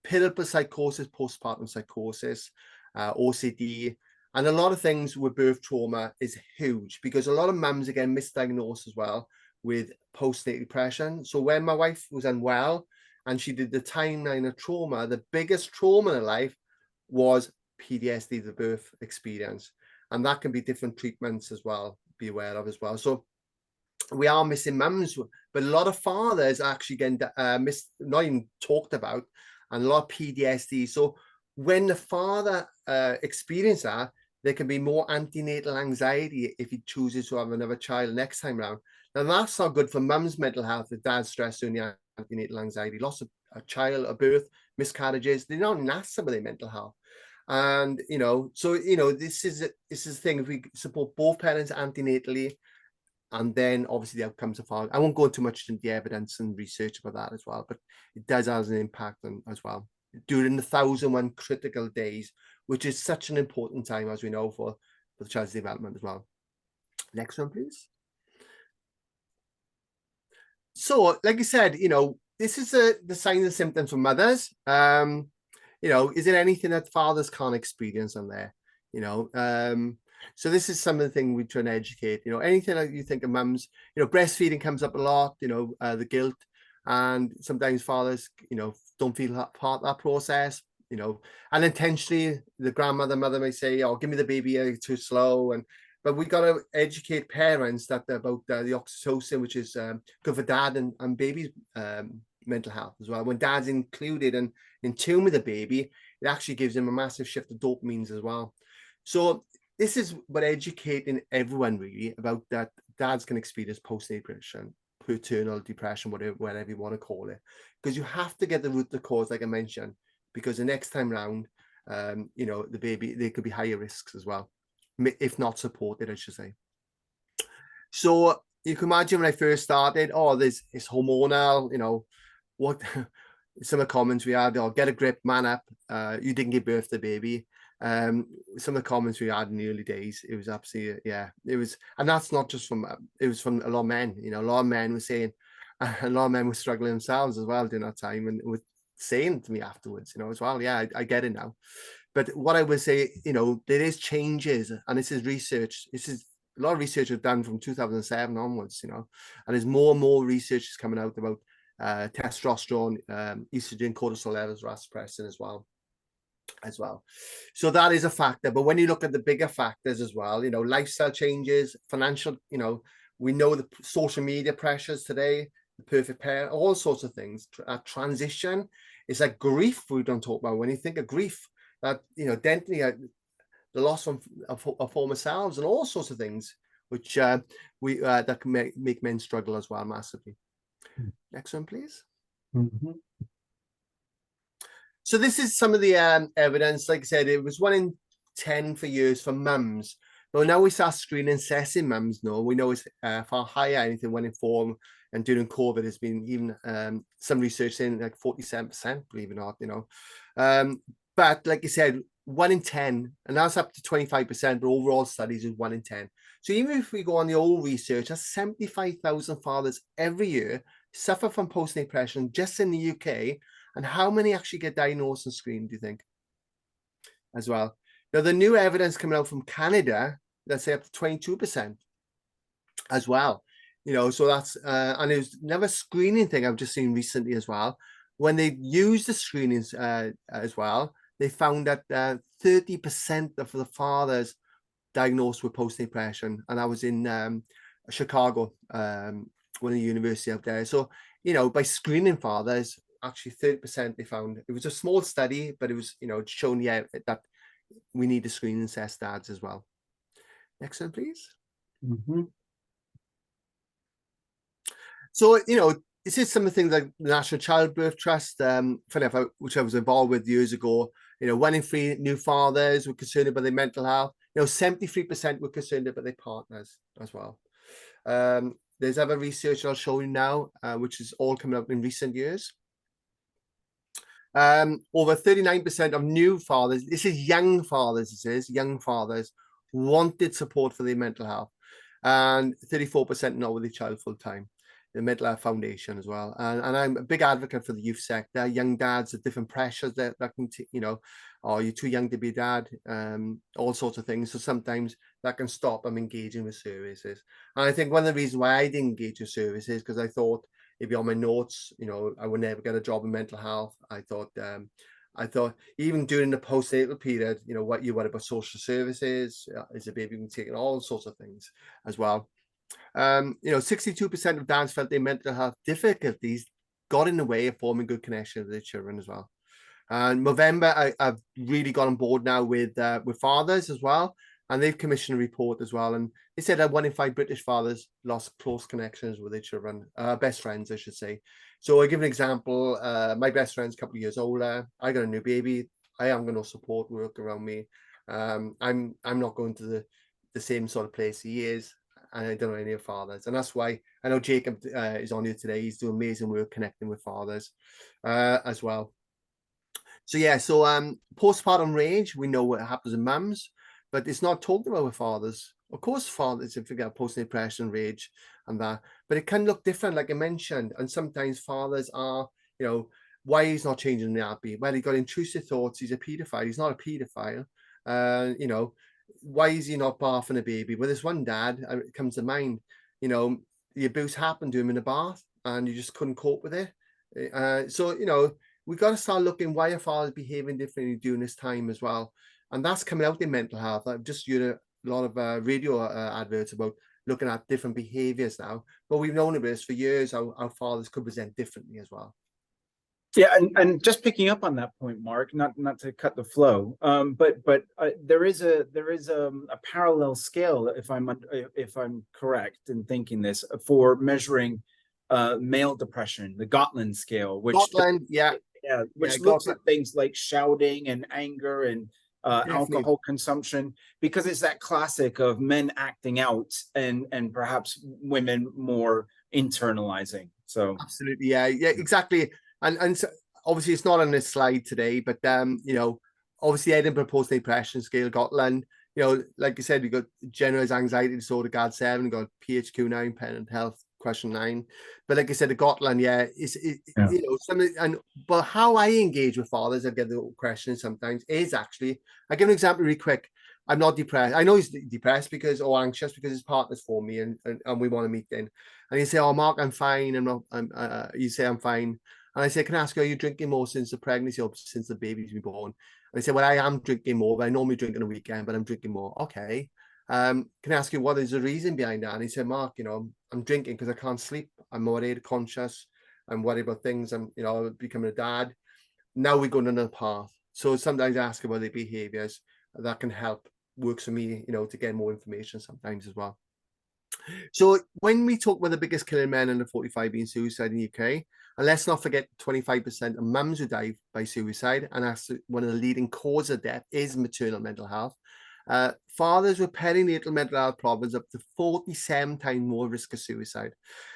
perinatal psychosis, postpartum psychosis, OCD, and a lot of things with birth trauma is huge, because a lot of mums again misdiagnosed as well with postnatal depression. So when my wife was unwell and she did the timeline of trauma, the biggest trauma in her life was PTSD, the birth experience, and that can be different treatments as well, be aware of as well. So we are missing mums, but a lot of fathers are actually getting not even talked about, and a lot of PTSD. So when the father experiences that, there can be more antenatal anxiety if he chooses to have another child next time around. Now that's not good for mum's mental health, with dad's stress during the antenatal anxiety, loss of a child, a birth, miscarriages. They don't ask some of their mental health. And so this is the thing. If we support both parents antenatally, and then obviously the outcomes are far. I won't go too much into the evidence and research about that as well, but it does have an impact on as well during the 1,001 critical days, which is such an important time, as we know, for the child's development as well. Next one, please. So, like I said, this is the signs and symptoms for mothers. Is there anything that fathers can't experience on there? So this is some of the things we try and educate. Anything that you think of mums, breastfeeding comes up a lot. The guilt, and sometimes fathers, don't feel that part of that process. And intentionally, the mother may say, "Oh, give me the baby, you're too slow." But we got to educate parents that about the oxytocin, which is good for dad and baby's mental health as well. When dad's included and in tune with the baby, it actually gives him a massive shift of dopamines as well. So this is what educating everyone really about, that dads can experience postnatal depression, paternal depression, whatever you want to call it, because you have to get the root of the cause, like I mentioned, because the next time round, the baby, there could be higher risks as well, if not supported, I should say. So you can imagine when I first started, it's hormonal, what some of the comments we had, get a grip, man up, you didn't give birth to the baby. Some of the comments we had in the early days, it was absolutely, it was, and that's not just it was from a lot of men. A lot of men were saying, a lot of men were struggling themselves as well during that time, and were saying to me afterwards, as well, I get it now. But what I would say, there is changes, and this is research. This is a lot of research was done from 2007 onwards, and there's more and more research is coming out about testosterone, estrogen, cortisol levels, vasopressin as well. So that is a factor. But when you look at the bigger factors as well, lifestyle changes, financial, we know the social media pressures today, the perfect pair, all sorts of things. Transition is like grief we don't talk about. When you think of grief, that, definitely the loss of former selves and all sorts of things, which that can make men struggle as well massively. Next one, please. So this is some of the evidence. Like I said, it was 1 in 10 for years for mums. But now we start screening cessing mums. No, we know it's far higher. Anything 1 in 4, and during COVID, there's been even some research saying like 47%, believe it or not. But like I said, 1 in 10, and that's up to 25%. But overall studies is 1 in 10. So even if we go on the old research, that's 75,000 fathers every year suffer from postnatal depression just in the UK. And how many actually get diagnosed and screened, do you think, as well? Now, the new evidence coming out from Canada, let's say up to 22% as well. So that's, and it was another screening thing I've just seen recently as well. When they used the screenings as well, they found that 30% of the fathers diagnosed with postnatal depression, and I was in Chicago, one of the university out there. So, by screening fathers, actually 30% they found. It was a small study, but it was, showing that we need to screen and assess dads as well. Next one, please. Mhm. So, this is some of the things like the National Childbirth Trust, funny enough, which I was involved with years ago. 1 in 3 new fathers were concerned about their mental health. 73% were concerned about their partners as well. There's other research I'll show you now, which is all coming out in recent years. Over 39% of new fathers, this is young fathers, young fathers, wanted support for their mental health. And 34% not with their child full time. The Mental Health Foundation as well. And I'm a big advocate for the youth sector, young dads, the different pressures that can, oh, you're too young to be a dad, all sorts of things. So sometimes that can stop them engaging with services. And I think one of the reasons why I didn't engage with services, because I thought it'd be on my notes, I would never get a job in mental health. I thought even during the postnatal period, what you worry about social services, is the baby being taken, all sorts of things as well. 62% of dads felt their mental health difficulties got in the way of forming good connections with their children as well. And November, I've really got on board now with fathers as well, and they've commissioned a report as well. And they said that 1 in 5 British fathers lost close connections with their children, best friends, I should say. So I give an example. My best friend's a couple of years older. I got a new baby. I haven't got no support work around me. I'm not going to the same sort of place he is. And I don't know any of fathers, and that's why I know Jacob is on here today. He's doing amazing work connecting with fathers as well. So postpartum rage, we know what happens in mums, but it's not talked about with fathers. Of course, fathers, if you get postnatal depression, rage, and that, but it can look different, like I mentioned. And sometimes fathers are, why he's not changing the nappy? Well, he got intrusive thoughts. He's a paedophile. He's not a paedophile. Why is he not bathing a baby? Well, there's one dad, it comes to mind, the abuse happened to him in a bath and you just couldn't cope with it. We got to start looking why are fathers behaving differently during this time as well. And that's coming out in mental health. I've just used a lot of radio adverts about looking at different behaviors now, but we've known about this for years, how fathers could present differently as well. Yeah, and just picking up on that point, Mark, not to cut the flow, but there is a parallel scale, if I'm correct in thinking this, for measuring male depression, the Gotland scale, which looks at things like shouting and anger and alcohol consumption, because it's that classic of men acting out and perhaps women more internalizing. So absolutely, yeah, exactly. And so obviously it's not on this slide today, but obviously Edinburgh Postnatal Depression Scale, Gotland, like you said, we got generalized anxiety disorder, GAD-7, we got PHQ-9, Parent Health Question 9. But like I said, the Gotland, but how I engage with fathers, I get the question sometimes, is actually, I give an example really quick. I'm not depressed. I know he's depressed or anxious because his partner's for me and we want to meet then. And you say, oh, Mark, I'm fine. You say, I'm fine. And I say, can I ask you, are you drinking more since the pregnancy or since the baby's been born? And I say, well, I am drinking more, but I normally drink on a weekend, but I'm drinking more. Okay. Can I ask you, what is the reason behind that? And he said, Mark, I'm drinking because I can't sleep. I'm worried, conscious. I'm worried about things. I'm, becoming a dad. Now we go on another path. So sometimes I ask about their behaviors. That can help, works for me, to get more information sometimes as well. So when we talk about the biggest killing men under 45 being suicide in the UK, and let's not forget 25% of mums who die by suicide, and that's one of the leading causes of death is maternal mental health. Fathers with perinatal mental health problems up to 47 times more risk of suicide.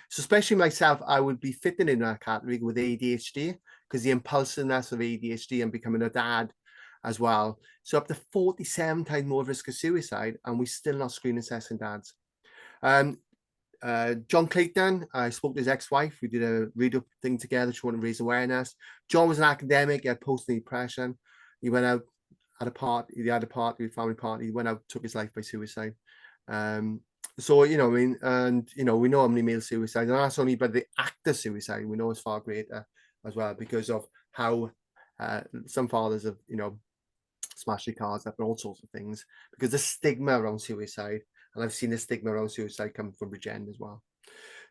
So especially myself, I would be fitting in that category with ADHD, because the impulsiveness of ADHD and becoming a dad as well. So up to 47 times more risk of suicide, and we still not screen assessing dads. John Clayton, I spoke to his ex-wife. We did a radio thing together. She wanted to raise awareness. John was an academic. He had postnatal depression. He went out at a party. He had a party, a family party. He went out, took his life by suicide. So, we know how many male suicides, and that's only by the act of suicide. We know it's far greater as well because of how some fathers have, smashed their cars up and all sorts of things because the stigma around suicide. And I've seen the stigma around suicide come from Bridgend as well.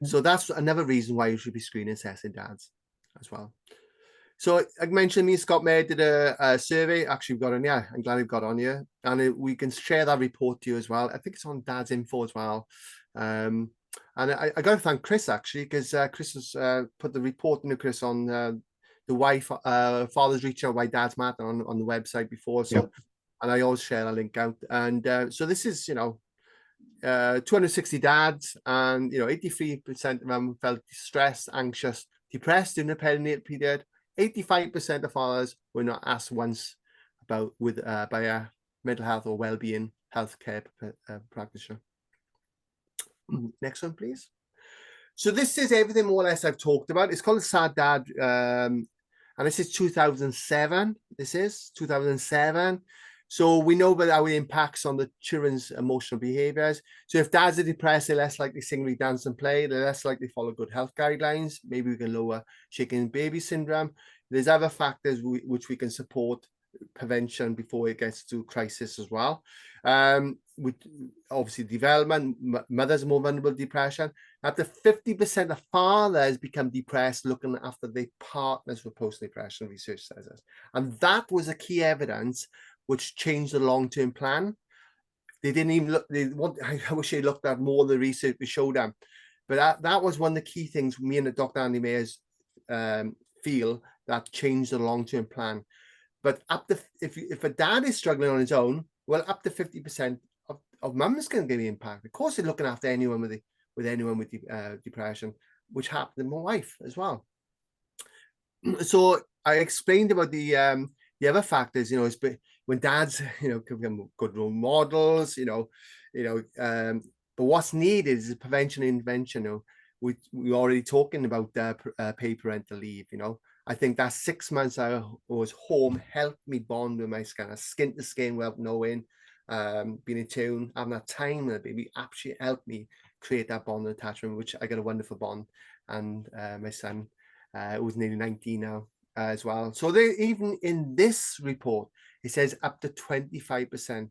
So that's another reason why you should be screening assessing dads as well. So I mentioned me and Scott Mayer did a survey. Actually, we've got on, yeah, I'm glad we've got on here. And we can share that report to you as well. I think it's on Dad's Info as well. And I got to thank Chris, actually, because Chris has put the report into Chris on the why fathers reach out, why dads matter on the website before. So, and I always share a link out. And so this is, 260 dads, and 83% of them felt stressed, anxious, depressed in the perinatal period. 85% of fathers were not asked once about by a mental health or well-being healthcare practitioner. Next one, please. So this is everything more or less I've talked about. It's called Sad Dad, and this is 2007. This is 2007. So we know about how it impacts on the children's emotional behaviors. So if dads are depressed, they're less likely to sing, read, dance, and play. They're less likely to follow good health guidelines. Maybe we can lower shaken baby syndrome. There's other factors which we can support prevention before it gets to crisis as well. With obviously development, mothers are more vulnerable to depression. Up to 50% of fathers become depressed looking after their partners with post-depression, research says this. And that was a key evidence which changed the long-term plan. They didn't even look, I wish they looked at more of the research we showed them. But that was one of the key things me and Dr. Andy Mayers feel that changed the long-term plan. But up to, if a dad is struggling on his own, well, up to 50% of mums can get the impact. Of course, they're looking after anyone with depression, which happened to my wife as well. So I explained about the other factors, is when dads, can become good role models, but what's needed is prevention and intervention. We're already talking about paid parental leave. I think that 6 months I was home helped me bond with my skin to skin without knowing, being in tune, having that time with the baby actually helped me create that bond and attachment, which I got a wonderful bond. And my son, who's nearly 19 now as well. So they, even in this report, it says up to 25%,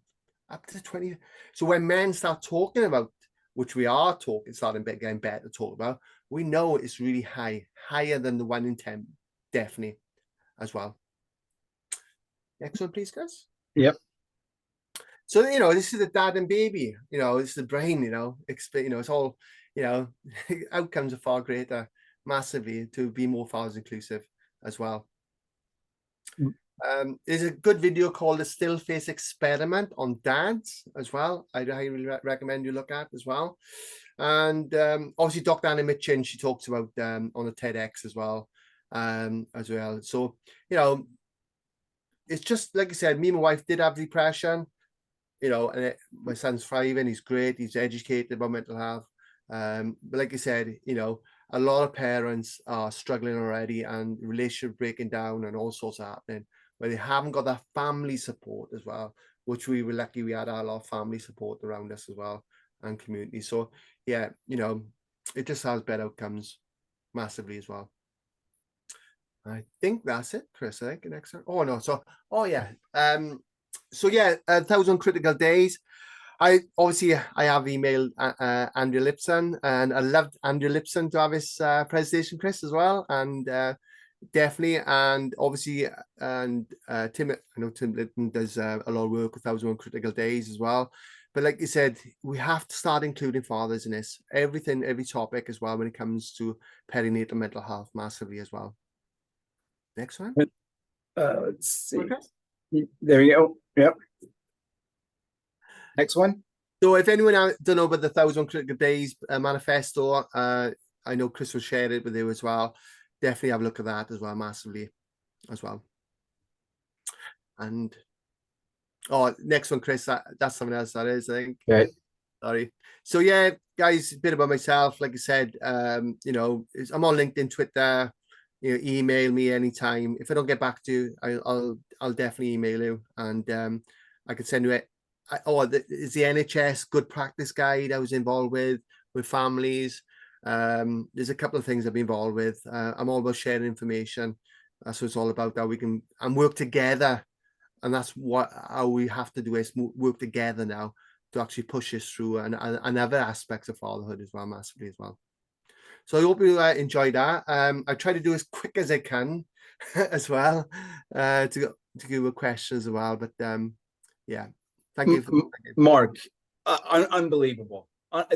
up to 20. So when men start talking about, which we are starting getting better to talk about, we know it's really higher than the 1 in 10, definitely as well. Next one, please, guys. Yep. So, this is the dad and baby, it's the brain, it's all, outcomes are far greater, massively, to be more fathers inclusive as well. There's a good video called the Still Face Experiment on dads as well. I highly recommend you look at as well. And obviously Dr. Anna Mitchin, she talks about on the TEDx as well. So, it's just like I said, me and my wife did have depression, and my son's thriving, he's great, he's educated about mental health. But like I said, a lot of parents are struggling already and relationship breaking down and all sorts of happening where they haven't got that family support as well, which we were lucky we had a lot of family support around us as well and community. So yeah, it just has better outcomes massively as well. I think that's it, Chris. I think next one. Oh no, so yeah. So yeah, 1,000 critical days. I have emailed Andrew Lipson, and I loved Andrew Lipson to have his presentation, Chris, as well, and definitely, and obviously, and Tim. I know Tim Lipton does a lot of work with 1,000 critical days as well. But like you said, we have to start including fathers in this, every topic as well when it comes to perinatal mental health, massively as well. Next one. Let's see. Okay. There you go. Yep. Next one. So if anyone don't know about the 1,000 Critical Days manifesto, I know Chris will share it with you as well. Definitely have a look at that as well, massively as well. And next one, Chris, that's something else that is, I think. Okay. Sorry. So yeah, guys, a bit about myself. Like I said, I'm on LinkedIn, Twitter. Email me anytime. If I don't get back to you, I'll definitely email you, and I can send you it. Is the NHS good practice guide I was involved with families. There's a couple of things I've been involved with. I'm all about sharing information. That's what it's all about. That we can work together, and that's how we have to do is work together now to actually push this through and other aspects of fatherhood as well, massively as well. So I hope you enjoy that. I try to do as quick as I can as well to give a question as well. But yeah, thank you. Mark, unbelievable.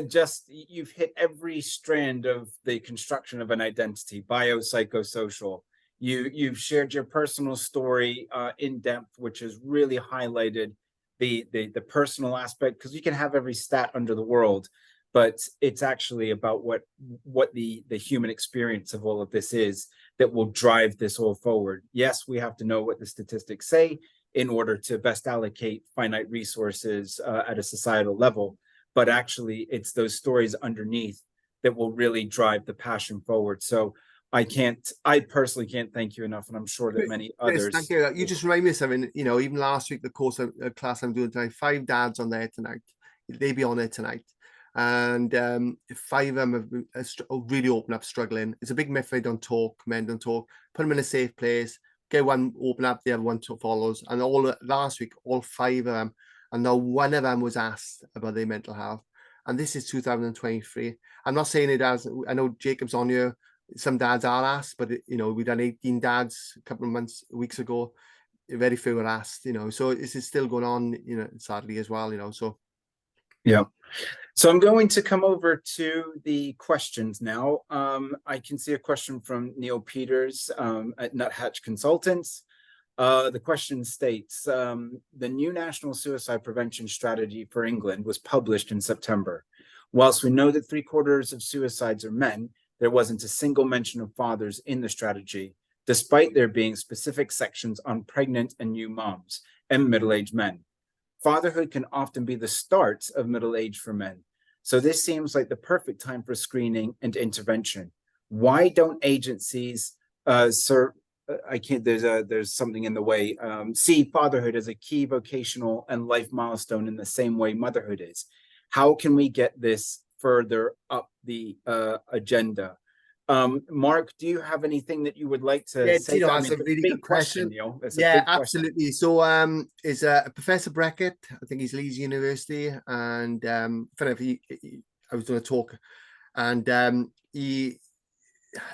Just you've hit every strand of the construction of an identity, biopsychosocial. You've shared your personal story in depth, which has really highlighted the personal aspect, because you can have every stat under the world, but it's actually about what the human experience of all of this is that will drive this all forward. Yes, we have to know what the statistics say in order to best allocate finite resources at a societal level. But actually, it's those stories underneath that will really drive the passion forward. So I personally can't thank you enough. And I'm sure that many Chris, others. thank you. You just remind me of something, even last week, the class I'm doing tonight, 5 dads on there tonight. They'll be on there tonight. And 5 of them have really opened up struggling. It's a big myth they don't talk, men don't talk. Put them in a safe place, get one open up, the other one follows. And last week, all 5 of them, and now one of them was asked about their mental health. And this is 2023. I'm not saying it as, I know Jacob's on here, some dads are asked, but we done 18 dads a couple of weeks ago. Very few were asked, so this is still going on, sadly as well, so. Yeah. So I'm going to come over to the questions now. I can see a question from Neil Peters at Nuthatch Consultants. The question states, the new National Suicide Prevention Strategy for England was published in September. Whilst we know that 3/4 of suicides are men, there wasn't a single mention of fathers in the strategy, despite there being specific sections on pregnant and new moms and middle-aged men. Fatherhood can often be the start of middle age for men. So this seems like the perfect time for screening and intervention. Why don't agencies I can't, there's something in the way, see fatherhood as a key vocational and life milestone in the same way motherhood is? How can we get this further up the agenda? Mark, do you have anything that you would like to say? That's a really good question. Neil. Yeah, absolutely. So is Professor Brackett, I think he's Leeds University, and I was doing a talk, and I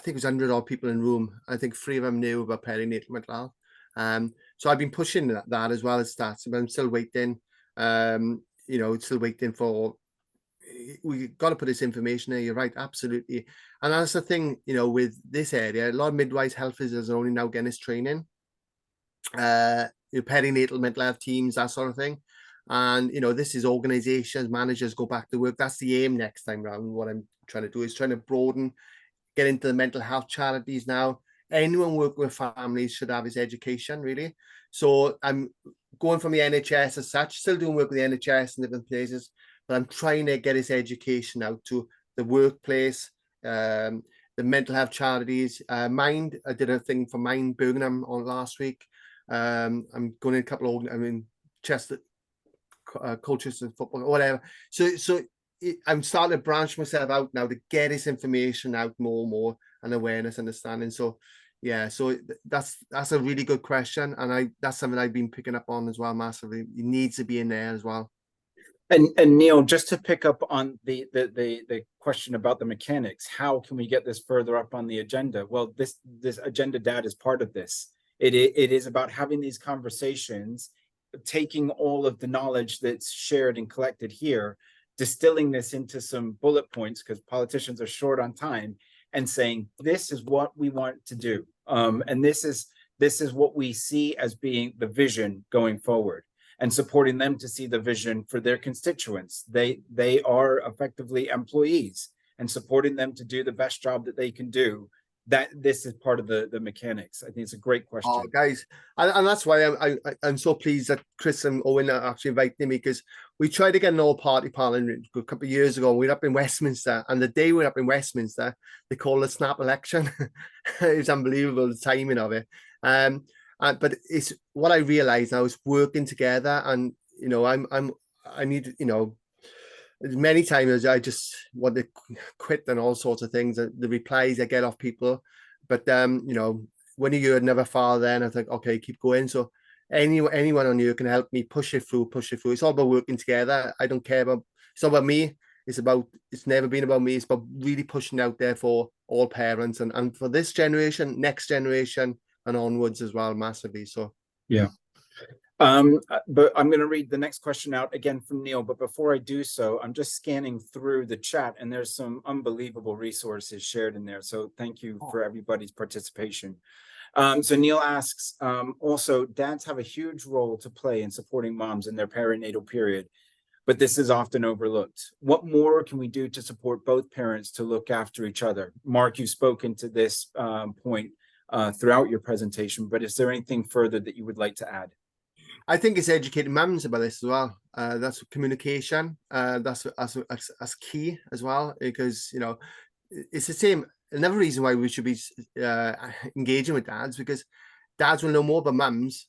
think it was 100 odd people in the room. I think 3 of them knew about perinatal mental health. So I've been pushing that as well as stats, but I'm still waiting. Still waiting for. We got to put this information there. You're right, absolutely. And that's the thing, with this area, a lot of midwives, health visitors are only now getting this training. Perinatal mental health teams, that sort of thing. And this is organizations, managers go back to work. That's the aim next time around. What I'm trying to do is trying to broaden, get into the mental health charities now. Anyone working with families should have his education, really. So I'm going from the NHS as such, still doing work with the NHS in different places, but I'm trying to get his education out to the workplace, the mental health charities. Mind, I did a thing for Mind Birmingham on last week. I'm going in a couple of, Chester, Colchester football, or whatever. So I'm starting to branch myself out now to get this information out more and awareness, understanding. So yeah, so that's a really good question, and that's something I've been picking up on as well massively. It needs to be in there as well. And Neil, just to pick up on the question about the mechanics, how can we get this further up on the agenda? Well, this agenda dad is part of this. It is about having these conversations, taking all of the knowledge that's shared and collected here, distilling this into some bullet points, because politicians are short on time, and saying, this is what we want to do. And this is what we see as being the vision going forward, and supporting them to see the vision for their constituents. They are effectively employees, and supporting them to do the best job that they can do. That this is part of the mechanics. I think it's a great question. Oh, guys, and that's why I'm so pleased that Chris and Owen are actually inviting me, because we tried to get an all-party parliament a couple of years ago. We were up in Westminster, and the day we were up in Westminster, they called a snap election. It was unbelievable, the timing of it. But it's what I realize now is working together, and I need many times I just want to quit and all sorts of things. The replies I get off people, but when you hear another father, then I think, okay, keep going. So anyone on you can help me push it through. It's all about working together. I don't care about, it's not about me. it's never been about me. It's about really pushing out there for all parents and for this generation, next generation, and onwards as well, massively. So Yeah. But I'm going to read the next question out again from Neil. But before I do so, I'm just scanning through the chat, and there's some unbelievable resources shared in there. So thank you for everybody's participation. So Neil asks, also, dads have a huge role to play in supporting moms in their perinatal period, but this is often overlooked. What more can we do to support both parents to look after each other? Mark, you've spoken to this point throughout your presentation, but is there anything further that you would like to add? I think it's educating mums about this as well. That's communication. That's key as well, because it's the same. Another reason why we should be engaging with dads, because dads will know more about mums,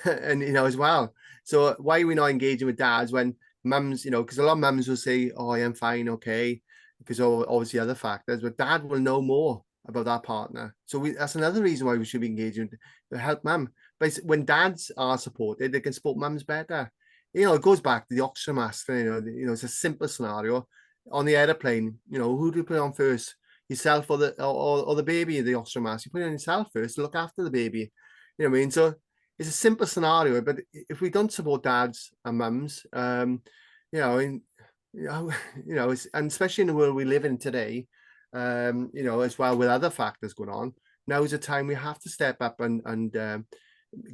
and as well. So why are we not engaging with dads when mums, because a lot of mums will say, "Oh, I am fine, okay," because obviously other factors, but dad will know more about that partner. So that's another reason why we should be engaging to help mum. But when dads are supported, they can support mums better. It goes back to the oxygen mask. It's a simple scenario. On the airplane, who do you put on first? Yourself or the baby, the oxygen mask? You put it on yourself first to look after the baby. You know what I mean? So it's a simple scenario, but if we don't support dads and mums, and especially in the world we live in today, as well with other factors going on, now is the time we have to step up and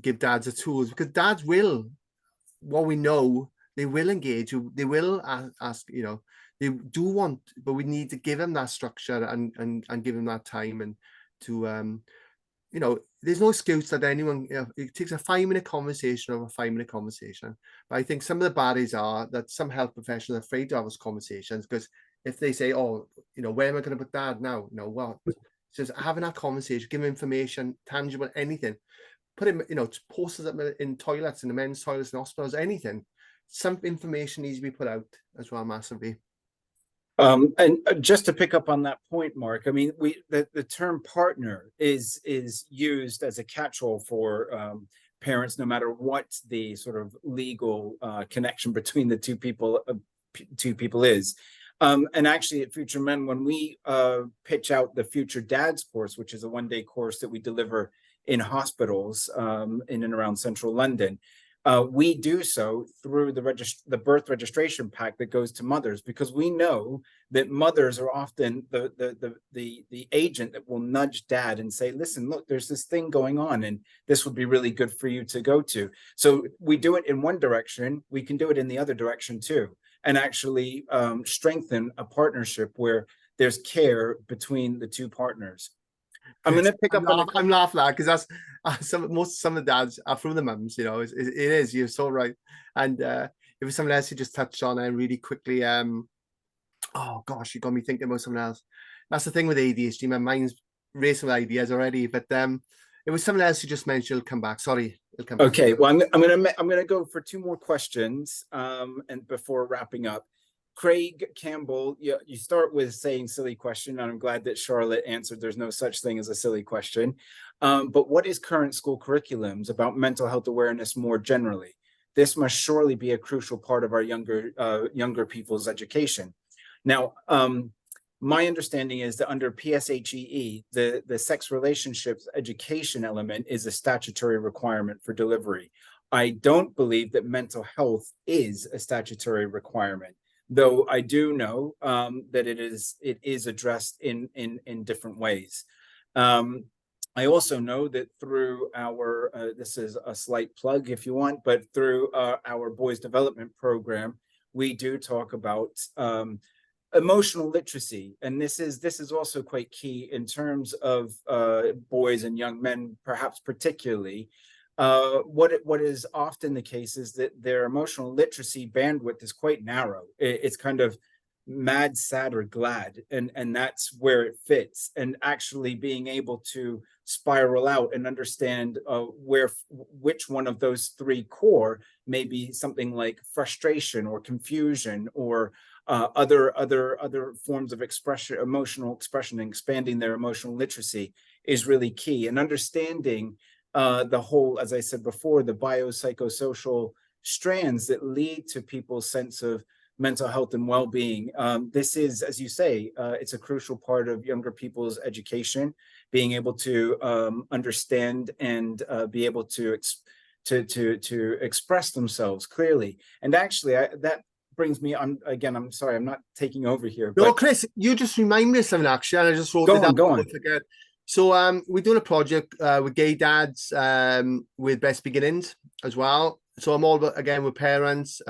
give dads the tools, because dads will, what we know, they will engage, they will ask, they do want, but we need to give them that structure and give them that time, and to there's no excuse that anyone, it takes a 5-minute conversation over a 5-minute conversation. But I think some of the barriers are that some health professionals are afraid to have those conversations, because if they say, oh, where am I going to put dad now? Well, just having that conversation, give him information, tangible, anything. Put him, posters up in toilets, in the men's toilets, in hospitals, anything. Some information needs to be put out as well, massively. And just to pick up on that point, Mark, I mean, the term partner is used as a catch-all for parents, no matter what the sort of legal connection between the two people is. And actually, at Future Men, when we pitch out the Future Dads course, which is a 1-day course that we deliver in hospitals in and around central London, we do so through the birth registration pack that goes to mothers, because we know that mothers are often the agent that will nudge dad and say, listen, look, there's this thing going on, and this would be really good for you to go to. So we do it in one direction, we can do it in the other direction too, and actually strengthen a partnership where there's care between the two partners. I'm going to pick up on. I'm laughing at because that's some of the dads are from the mums. It is. You're so right. And it was something else you just touched on really quickly. Oh gosh, you got me thinking about something else. That's the thing with ADHD. My mind's racing with ideas already. But it was something else you just mentioned. It'll come back. Sorry, it'll come back. Okay. Well, I'm gonna go for 2 more questions, and before wrapping up. Craig Campbell, you start with saying silly question, and I'm glad that Charlotte answered there's no such thing as a silly question. But what is current school curriculums about mental health awareness more generally? This must surely be a crucial part of our younger people's education. Now, my understanding is that under PSHEE, the sex relationships education element is a statutory requirement for delivery. I don't believe that mental health is a statutory requirement, though I do know that it is addressed in different ways. I also know that through our, this is a slight plug if you want, but through our boys development program, we do talk about emotional literacy, and this is also quite key in terms of boys and young men, perhaps particularly. What is often the case is that their emotional literacy bandwidth is quite narrow. It's kind of mad, sad, or glad, and that's where it fits. And actually being able to spiral out and understand which one of those 3 core may be something like frustration or confusion or other forms of expression, emotional expression, and expanding their emotional literacy is really key. And understanding the whole, as I said before, the biopsychosocial strands that lead to people's sense of mental health and well-being. This is, as you say, it's a crucial part of younger people's education, being able to understand and be able to express themselves clearly. And actually, that brings me on again. I'm sorry, I'm not taking over here. No, But Chris, you just remind me of something actually, and I just wrote it down. go on. So we're doing a project with gay dads with Best Beginnings as well. So I'm all about, again, with parents,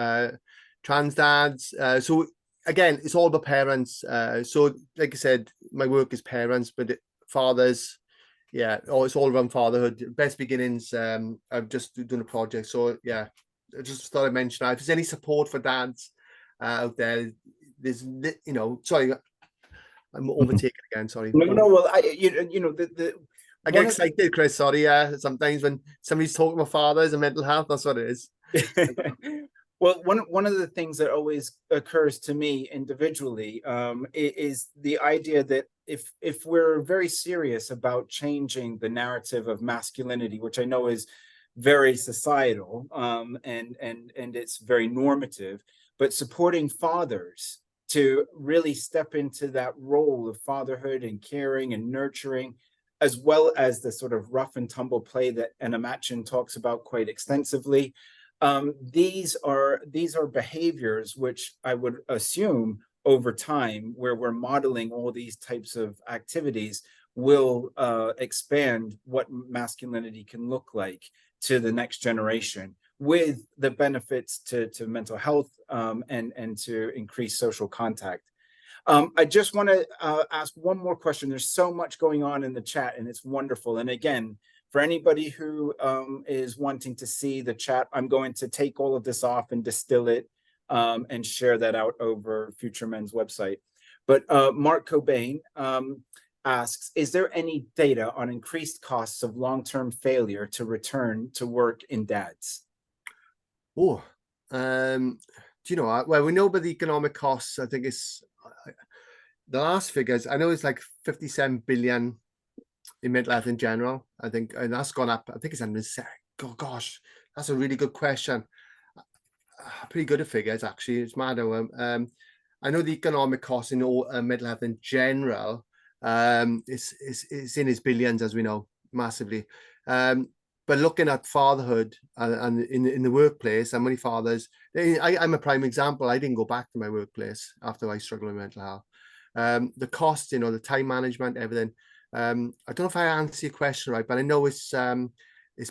trans dads. So again, it's all about parents. So like I said, my work is parents, but fathers, yeah, it's all around fatherhood. Best Beginnings, I've just done a project. So yeah, I just thought I'd mention that. If there's any support for dads out there, there's, sorry, I'm overtaken again. Sorry. No. Well, I get excited, Chris. Sorry. Sometimes when somebody's talking about fathers and mental health, that's what it is. Well, one of the things that always occurs to me individually is the idea that if we're very serious about changing the narrative of masculinity, which I know is very societal and it's very normative, but supporting fathers to really step into that role of fatherhood and caring and nurturing, as well as the sort of rough and tumble play that Anna Machin talks about quite extensively. These are behaviors which I would assume over time, where we're modeling all these types of activities, will expand what masculinity can look like to the next generation, with the benefits to mental health and to increase social contact. I just want to ask one more question. There's so much going on in the chat, and it's wonderful. And again, for anybody who is wanting to see the chat, I'm going to take all of this off and distill it and share that out over Future Men's website. But Mark Cobain asks, is there any data on increased costs of long-term failure to return to work in dads? Oh, do you know what? Well, we know about the economic costs. I think it's the last figures. I know it's like 57 billion in mental health in general. I think, and that's gone up. I think it's under. Oh gosh, that's a really good question. Pretty good at figures, actually. It's mad. I know the economic costs in all mental health in general. It's in its billions, as we know, massively. But looking at fatherhood and in the workplace, how many fathers? I'm a prime example. I didn't go back to my workplace after I struggled with mental health. The cost, the time management, everything. I don't know if I answer your question right, but I know it's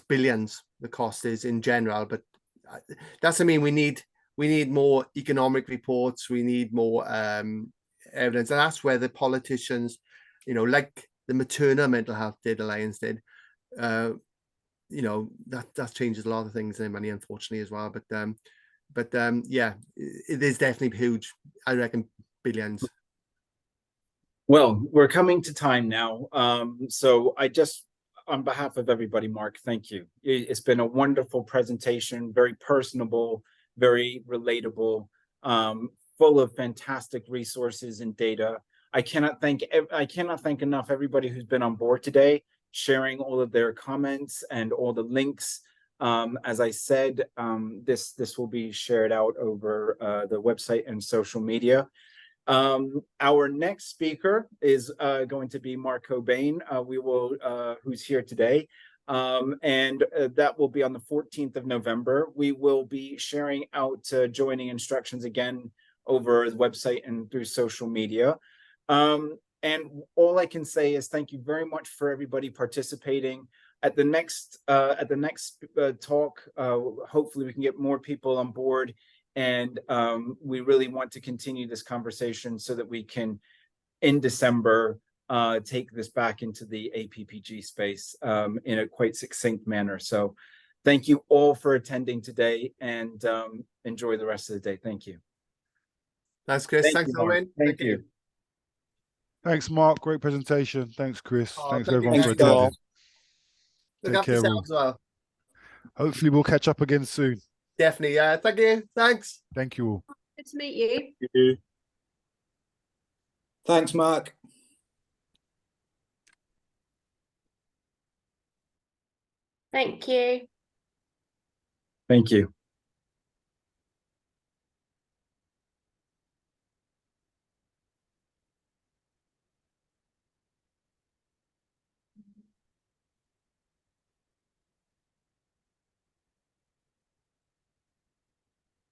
billions. The cost is in general, but that's, I mean, we need more economic reports. We need more evidence, and that's where the politicians, like the Maternal Mental Health Data Alliance did. That changes a lot of things in money, unfortunately, as well. But yeah, it is definitely huge. I reckon billions. Well, we're coming to time now. So I just, on behalf of everybody, Mark, thank you. It's been a wonderful presentation, very personable, very relatable, full of fantastic resources and data. I cannot thank enough everybody who's been on board today, sharing all of their comments and all the links. As I said, this will be shared out over the website and social media. Our next speaker is going to be Mark Cobain, who's here today. And that will be on the 14th of November. We will be sharing out joining instructions again over the website and through social media. And all I can say is thank you very much for everybody participating. At the next talk, hopefully we can get more people on board. And we really want to continue this conversation so that we can, in December, take this back into the APPG space in a quite succinct manner. So thank you all for attending today, and enjoy the rest of the day. Thank you. Thanks, Chris. Thanks, Owen. Thank you. Thanks, Mark. Great presentation. Thanks, Chris. Thanks, thank everyone, for Thanks, Carl. attending. Look Take after care, yourselves as well. Hopefully, we'll catch up again soon. Definitely. Thank you. Thanks. Thank you all. Good to meet you. Thank you. Thanks, Mark. Thank you. Thank you.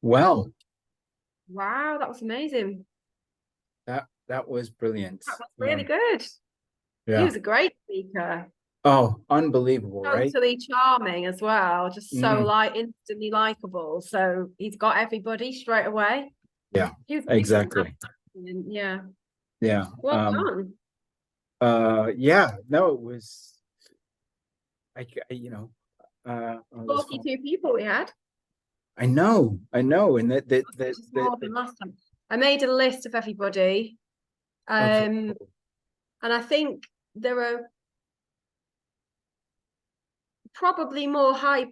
well. Wow, that was amazing. That was brilliant. That was really good. He Yeah. was a great speaker. Oh, unbelievable, right? Totally charming as well. Just so Mm. instantly likable. So he's got everybody straight away. Yeah, He was exactly. yeah. Yeah. Well done. Yeah, no, it was, you know, it was fun. 42 people we had. I know, and Which is more than last time. I made a list of everybody. okay. And I think there are probably more high